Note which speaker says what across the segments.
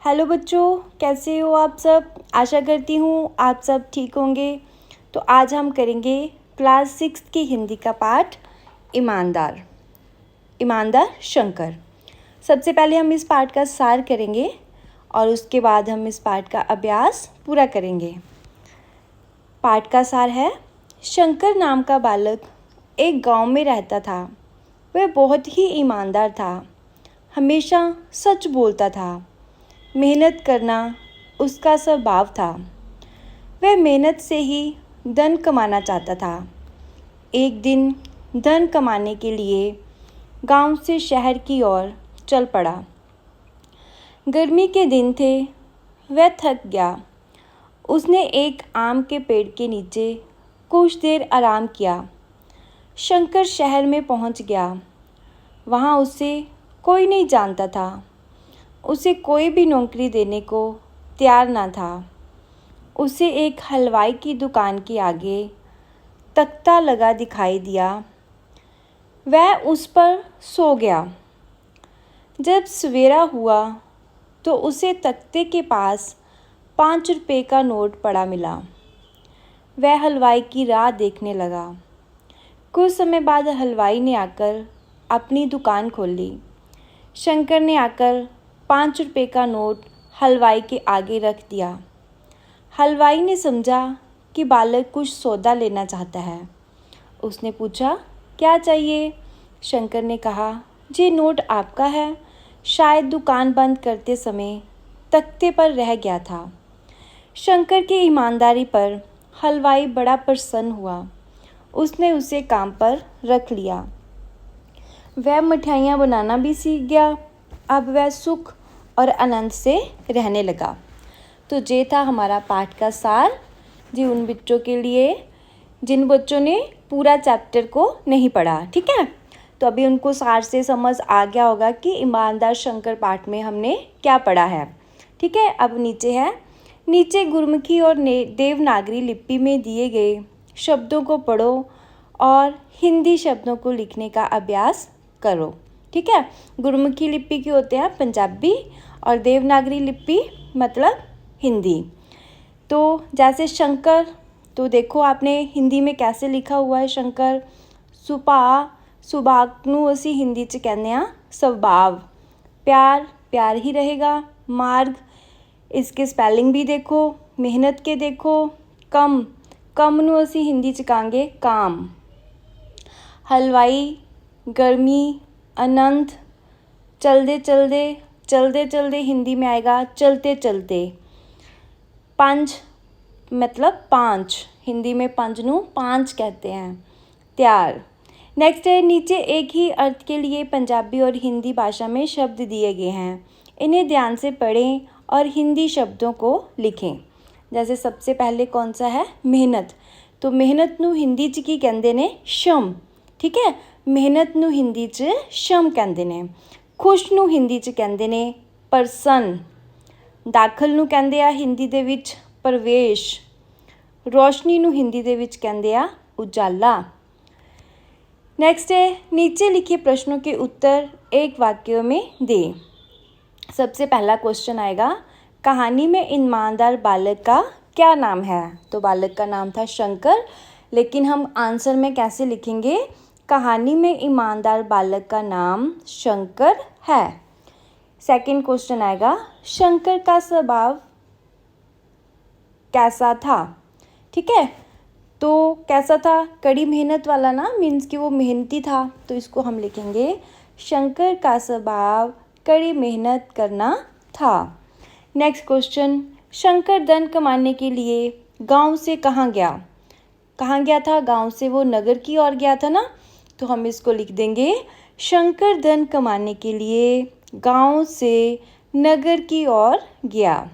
Speaker 1: Hello बच्चों, कैसे हो आप सब। आशा करती हूँ आप सब ठीक होंगे। तो आज हम करेंगे क्लास 6 की हिंदी का पाठ ईमानदार शंकर। सबसे पहले हम इस पाठ का सार करेंगे और उसके बाद हम इस पाठ का अभ्यास पूरा करेंगे। पाठ का सार है, शंकर नाम का बालक एक गांव में रहता था। वह बहुत ही ईमानदार था, हमेशा सच बोलता था। मेहनत करना उसका स्वभाव था। वह मेहनत से ही धन कमाना चाहता था। एक दिन धन कमाने के लिए गांव से शहर की ओर चल पड़ा। गर्मी के दिन थे, वह थक गया। उसने एक आम के पेड़ के नीचे कुछ देर आराम किया। शंकर शहर में पहुंच गया। वहां उसे कोई नहीं जानता था। उसे कोई भी नौकरी देने को तैयार ना था। उसे एक हलवाई की दुकान के आगे तख्ता लगा दिखाई दिया। वह उस पर सो गया। जब सवेरा हुआ तो उसे तख्ते के पास 5 रुपये का नोट पड़ा मिला। वह हलवाई की राह देखने लगा। कुछ समय बाद हलवाई ने आकर अपनी दुकान खोली। शंकर ने आकर 5 रुपये का नोट हलवाई के आगे रख दिया। हलवाई ने समझा कि बालक कुछ सौदा लेना चाहता है। उसने पूछा, क्या चाहिए? शंकर ने कहा, ये नोट आपका है, शायद दुकान बंद करते समय तख्ते पर रह गया था। शंकर की ईमानदारी पर हलवाई बड़ा प्रसन्न हुआ। उसने उसे काम पर रख लिया। वह मिठाइयाँ बनाना भी सीख गया। अब वह सुख और आनंद से रहने लगा। तो ये था हमारा पाठ का सार जी, उन बच्चों के लिए जिन बच्चों ने पूरा चैप्टर को नहीं पढ़ा। ठीक है, तो अभी उनको सार से समझ आ गया होगा कि ईमानदार शंकर पाठ में हमने क्या पढ़ा है। ठीक है, अब नीचे है, नीचे गुरमुखी और देवनागरी लिपि में दिए गए शब्दों को पढ़ो और हिंदी शब्दों को लिखने का अभ्यास करो। ठीक है, गुरमुखी लिपि के होते हैं पंजाबी और देवनागरी लिपि मतलब हिंदी। तो जैसे शंकर, तो देखो आपने हिंदी में कैसे लिखा हुआ है शंकर। सुभाग नू असी हिंदी च कहने आ स्वभाव। प्यार प्यार ही रहेगा। मार्ग, इसके स्पेलिंग भी देखो। मेहनत के देखो। कम नू असी हिंदी च कहांगे काम। हलवाई, गर्मी, आनंद, चलते चलते हिंदी में आएगा चलते चलते। पंज मतलब 5, हिंदी में पंज नू 5 कहते हैं। तैयार। नेक्स्ट है, नीचे एक ही अर्थ के लिए पंजाबी और हिंदी भाषा में शब्द दिए गए हैं। इन्हें ध्यान से पढ़ें और हिंदी शब्दों को लिखें। जैसे सबसे पहले कौन सा है, मेहनत। तो मेहनत नू हिंदी च की कहंदे ने श्रम। ठीक है, मेहनत नू हिंदी च श्रम कहंदे ने। खुश नू हिंदी च कहंदे ने प्रसन्न। दाखल नू कहंदे आ हिंदी दे विच प्रवेश। रोशनी नू हिंदी दे विच कहंदे आ उजाला। नेक्स्ट है, नीचे लिखे प्रश्नों के उत्तर एक वाक्य में दे। सबसे पहला क्वेश्चन आएगा, कहानी में ईमानदार बालक का क्या नाम है? तो बालक का नाम था शंकर, लेकिन हम आंसर में कैसे लिखेंगे? कहानी में ईमानदार बालक का नाम शंकर है। सेकंड क्वेश्चन आएगा, शंकर का स्वभाव कैसा था? ठीक है, तो कैसा था? कड़ी मेहनत वाला ना, मीन्स कि वो मेहनती था। तो इसको हम लिखेंगे, शंकर का स्वभाव कड़ी मेहनत करना था। नेक्स्ट क्वेश्चन, शंकर धन कमाने के लिए गांव से कहाँ गया? कहाँ गया था? गांव से वो नगर की ओर गया था ना। तो हम इसको लिख देंगे, शंकर धन कमाने के लिए गांव से नगर की ओर गया।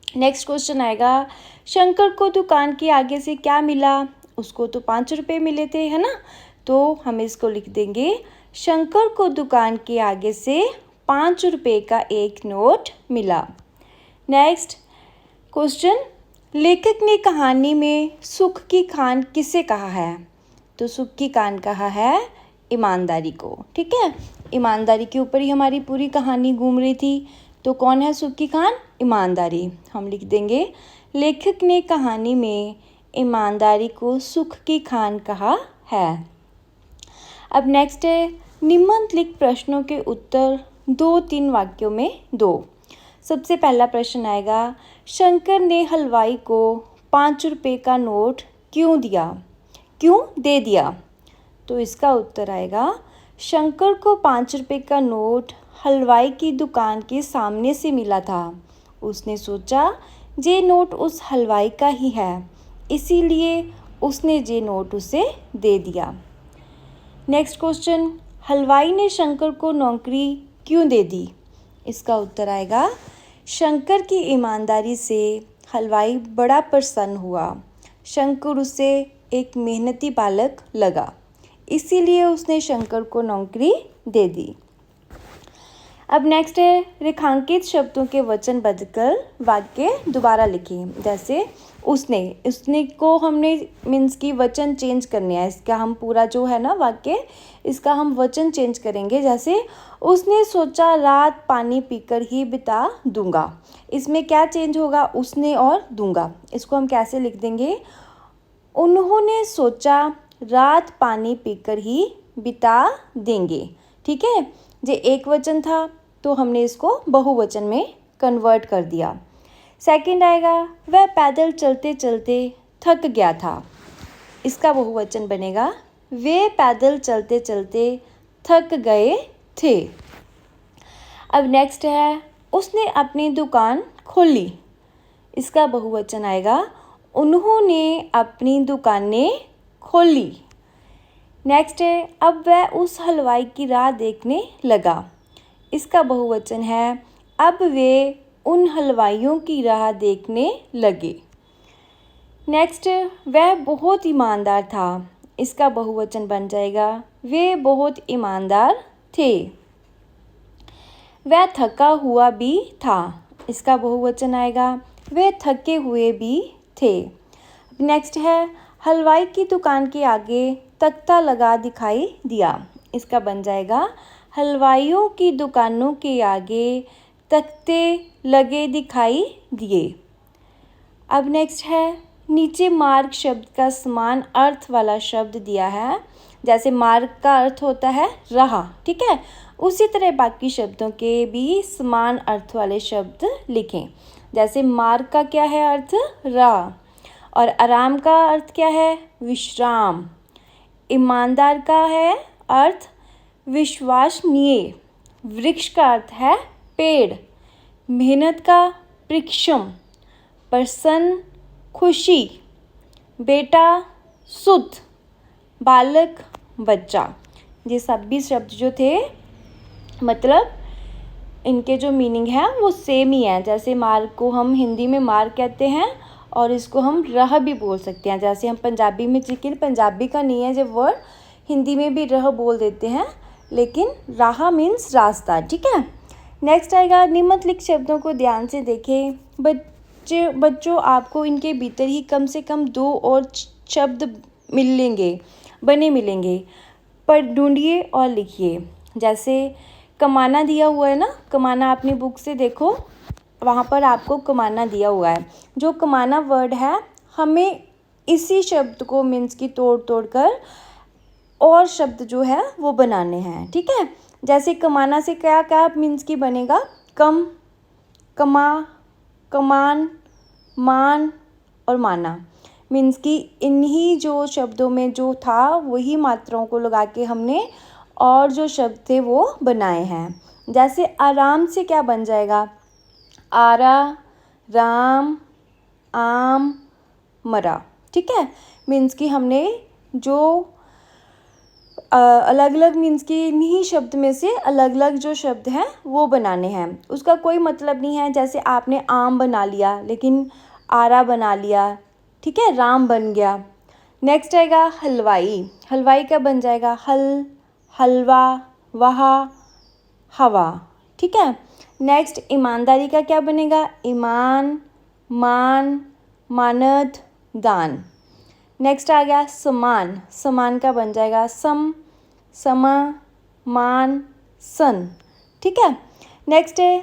Speaker 1: नेक्स्ट क्वेश्चन आएगा, शंकर को दुकान के आगे से क्या मिला? उसको तो 5 रुपये मिले थे, है ना। तो हम इसको लिख देंगे, शंकर को दुकान के आगे से 5 रुपये का एक नोट मिला। नेक्स्ट क्वेश्चन, लेखक ने कहानी में सुख की खान किसे कहा है? तो सुख की खान कहा है ईमानदारी को। ठीक है, ईमानदारी के ऊपर ही हमारी पूरी कहानी घूम रही थी। तो कौन है सुख की खान? ईमानदारी। हम लिख देंगे लेखक ने कहानी में ईमानदारी को सुख की खान कहा है। अब नेक्स्ट है निम्नलिखित प्रश्नों के उत्तर 2-3 वाक्यों में दो। सबसे पहला प्रश्न आएगा शंकर ने हलवाई को 5 रुपये का नोट क्यों दे दिया? तो इसका उत्तर आएगा शंकर को 5 रुपये का नोट हलवाई की दुकान के सामने से मिला था। उसने सोचा ये नोट उस हलवाई का ही है, इसीलिए उसने ये नोट उसे दे दिया। नेक्स्ट क्वेश्चन हलवाई ने शंकर को नौकरी क्यों दे दी? इसका उत्तर आएगा शंकर की ईमानदारी से हलवाई बड़ा प्रसन्न हुआ। शंकर उसे एक मेहनती बालक लगा, इसीलिए उसने शंकर को नौकरी दे दी। अब नेक्स्ट है रेखांकित शब्दों के वचन बदलकर वाक्य दोबारा लिखें। जैसे उसने को हमने मीन्स की वचन चेंज करने हैं। इसका हम पूरा जो है ना वाक्य, इसका हम वचन चेंज करेंगे। जैसे उसने सोचा रात पानी पीकर ही बिता दूंगा। इसमें क्या चेंज होगा? उसने और दूंगा। इसको हम कैसे लिख देंगे? उन्होंने सोचा रात पानी पीकर ही बिता देंगे। ठीक है, ये एक वचन था तो हमने इसको बहुवचन में कन्वर्ट कर दिया। सेकंड आएगा वह पैदल चलते चलते थक गया था। इसका बहुवचन बनेगा वे पैदल चलते चलते थक गए थे। अब नेक्स्ट है उसने अपनी दुकान खोली। इसका बहुवचन आएगा उन्होंने अपनी दुकानें खोली। नेक्स्ट है अब वह उस हलवाई की राह देखने लगा। इसका बहुवचन है अब वे उन हलवाइयों की राह देखने लगे। नेक्स्ट वह बहुत ईमानदार था। इसका बहुवचन बन जाएगा वे बहुत ईमानदार थे। वह थका हुआ भी था। इसका बहुवचन आएगा वे थके हुए भी थे। नेक्स्ट है हलवाई की दुकान के आगे तख्ता लगा दिखाई दिया। इसका बन जाएगा हलवाइयों की दुकानों के आगे तख्ते लगे दिखाई दिए। अब नेक्स्ट है नीचे मार्ग शब्द का समान अर्थ वाला शब्द दिया है। जैसे मार्ग का अर्थ होता है राह, ठीक है, उसी तरह बाकी शब्दों के भी समान अर्थ वाले शब्द लिखें। जैसे मार्ग का क्या है अर्थ? राह। और आराम का अर्थ क्या है? विश्राम। ईमानदार का है अर्थ विश्वसनीय। वृक्ष का अर्थ है पेड़। मेहनत का परिश्रम। प्रसन्न खुशी। बेटा सुध। बालक बच्चा। ये सभी शब्द जो थे मतलब इनके जो मीनिंग है वो सेम ही है। जैसे मार्ग को हम हिंदी में मार्ग कहते हैं और इसको हम राह भी बोल सकते हैं। जैसे हम पंजाबी में, लेकिन पंजाबी का नहीं है जब वर्ड, हिंदी में भी राह बोल देते हैं, लेकिन राह मीन्स रास्ता। ठीक है। नेक्स्ट आएगा निम्नलिखित शब्दों को ध्यान से देखें। बच्चों आपको इनके भीतर ही कम से कम 2 और शब्द बने मिलेंगे, पर ढूंढिए और लिखिए। जैसे कमाना दिया हुआ है ना, कमाना अपनी बुक से देखो, वहाँ पर आपको कमाना दिया हुआ है। जो कमाना वर्ड है हमें इसी शब्द को मीन्स की तोड़ कर और शब्द जो है वो बनाने हैं। ठीक है। जैसे कमाना से क्या क्या मीन्स की बनेगा? कम, कमा, कमान, मान और माना। मीन्स की इन्हीं जो शब्दों में जो था वही मात्राओं को लगा के हमने और जो शब्द थे वो बनाए हैं। जैसे आराम से क्या बन जाएगा? आरा, राम, आम, मरा। ठीक है। मीन्स की हमने जो अलग अलग मीन्स की इन्हीं शब्द में से अलग अलग जो शब्द हैं वो बनाने हैं। उसका कोई मतलब नहीं है। जैसे आपने आम बना लिया लेकिन आरा बना लिया, ठीक है, राम बन गया। नेक्स्ट आएगा हलवाई। हलवाई का बन जाएगा हल, हलवा, वहा, हवा। ठीक है। नेक्स्ट ईमानदारी का क्या बनेगा? ईमान, मान, मानद, दान। नेक्स्ट आ गया समान। समान का बन जाएगा सम, समा, मान, सन। ठीक है। नेक्स्ट है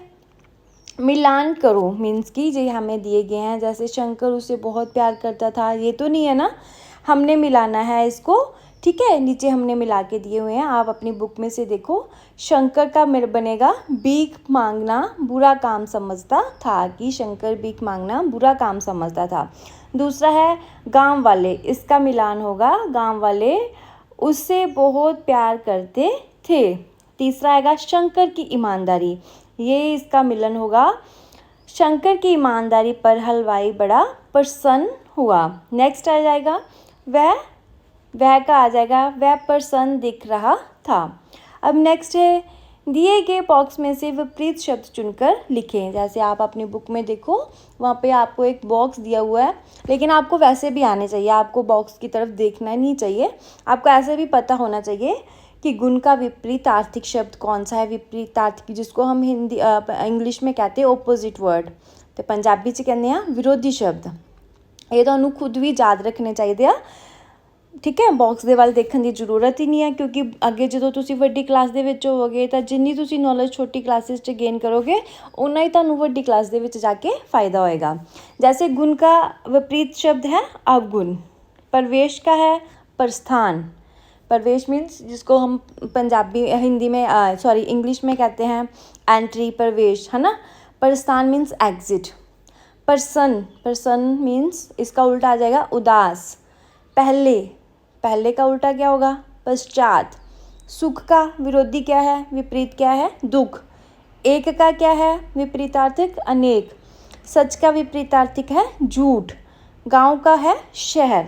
Speaker 1: मिलान करो मीन्स कि जो हमें दिए गए हैं, जैसे शंकर उसे बहुत प्यार करता था, ये तो नहीं है ना, हमने मिलाना है इसको। ठीक है, नीचे हमने मिला के दिए हुए हैं, आप अपनी बुक में से देखो। शंकर का बनेगा भीख मांगना बुरा काम समझता था, कि शंकर भीख मांगना बुरा काम समझता था। दूसरा है गांव वाले, इसका मिलान होगा गांव वाले उससे बहुत प्यार करते थे। तीसरा आएगा शंकर की ईमानदारी, ये इसका मिलन होगा शंकर की ईमानदारी पर हलवाई बड़ा प्रसन्न हुआ। नेक्स्ट आ जाएगा वह का आ जाएगा वह प्रसन्न दिख रहा था। अब नेक्स्ट है दिए गए बॉक्स में से विपरीत शब्द चुनकर लिखें। जैसे आप अपनी बुक में देखो, वहाँ पे आपको एक बॉक्स दिया हुआ है, लेकिन आपको वैसे भी आने चाहिए, आपको बॉक्स की तरफ देखना नहीं चाहिए, आपको ऐसे भी पता होना चाहिए कि गुण का विपरीतार्थक शब्द कौन सा है। विपरीतार्थक जिसको हम इंग्लिश में कहते हैं ओपोजिट वर्ड, तो पंजाबी च कहते हैं विरोधी शब्द। ये तुहानू खुद भी याद रखने चाहिए। ठीक है, बॉक्स ਦੇ ਵੱਲ देखने की जरूरत ही नहीं है, क्योंकि अगे जो तुसी वड्डी क्लास ਦੇ ਵਿੱਚ ਹੋਵੋਗੇ ਤਾਂ जिन्नी तुसी नॉलेज छोटी क्लासेस च गेन करोगे उन्ना ही तुहानू वड्डी क्लास ਦੇ ਵਿੱਚ जाके फ़ायदा होएगा। जैसे गुण का विपरीत शब्द है अवगुण, प्रवेश का है प्रस्थान। प्रवेश मीन्स जिसको हम पंजाबी हिंदी में इंग्लिश में कहते हैं एंट्री, प्रवेश, है ना। प्रस्थान मीन्स एग्जिट। प्रसन्न मीन्स इसका उल्टा आ जाएगा उदास। पहले का उल्टा क्या होगा पश्चात। सुख का विरोधी क्या है, विपरीत क्या है दुख। एक का क्या है विपरीतार्थक अनेक। सच का विपरीतार्थक है झूठ। गांव का है शहर।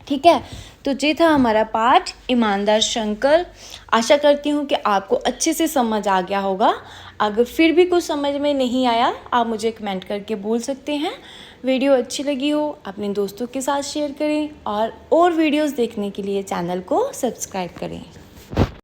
Speaker 1: ठीक है, तो ये था हमारा पाठ ईमानदार शंकर। आशा करती हूँ कि आपको अच्छे से समझ आ गया होगा। अगर फिर भी कुछ समझ में नहीं आया आप मुझे कमेंट करके बोल सकते हैं। वीडियो अच्छी लगी हो अपने दोस्तों के साथ शेयर करें और वीडियोस देखने के लिए चैनल को सब्सक्राइब करें।